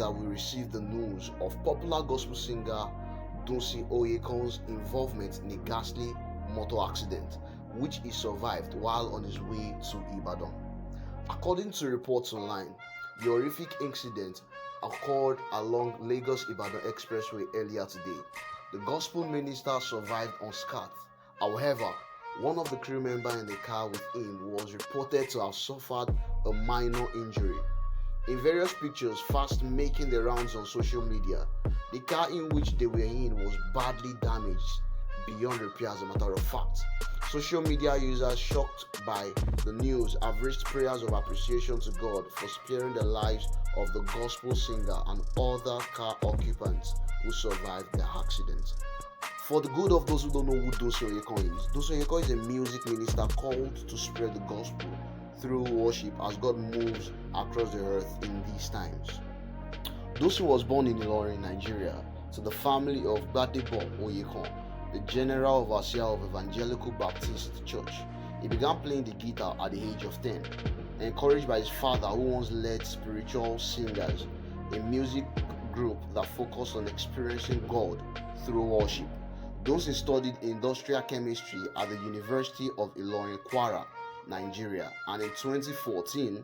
that we received the news of popular gospel singer Dunsin Oyekan's involvement in a ghastly motor accident, which he survived while on his way to Ibadan. According to reports online, the horrific incident occurred along Lagos-Ibadan Expressway earlier today. The gospel minister survived unscathed. However, one of the crew members in the car with him was reported to have suffered a minor injury. In various pictures fast making the rounds on social media, the car in which they were in was badly damaged beyond repair. As a matter of fact, social media users shocked by the news have raised prayers of appreciation to God for sparing the lives of the gospel singer and other car occupants who survived the accident. For the good of those who don't know who Dunsin Oyekan is, Dunsin Oyekan is a music minister called to spread the gospel through worship as God moves across the earth in these times. Dunsin was born in Ilorin, Nigeria, to the family of Ghastly Oyekan, the general overseer of Evangelical Baptist Church. He began playing the guitar at the age of 10, encouraged by his father, who once led spiritual singers, a music group that focused on experiencing God through worship. Dunsin studied industrial chemistry at the University of Ilorin, Kwara, Nigeria, and in 2014,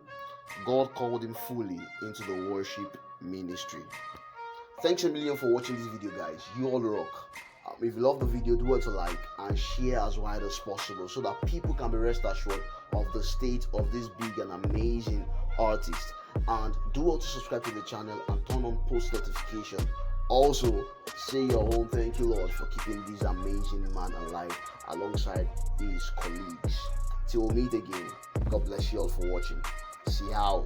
God called him fully into the worship ministry. Thanks a million for watching this video, guys. You all rock. If you love the video, do it to like and share as wide as possible so that people can be rest assured of the state of this big and amazing artist. And do also subscribe to the channel and turn on post notification. Also, say your own thank you, Lord, for keeping this amazing man alive alongside his colleagues. Till we meet again, God bless you all for watching. See how.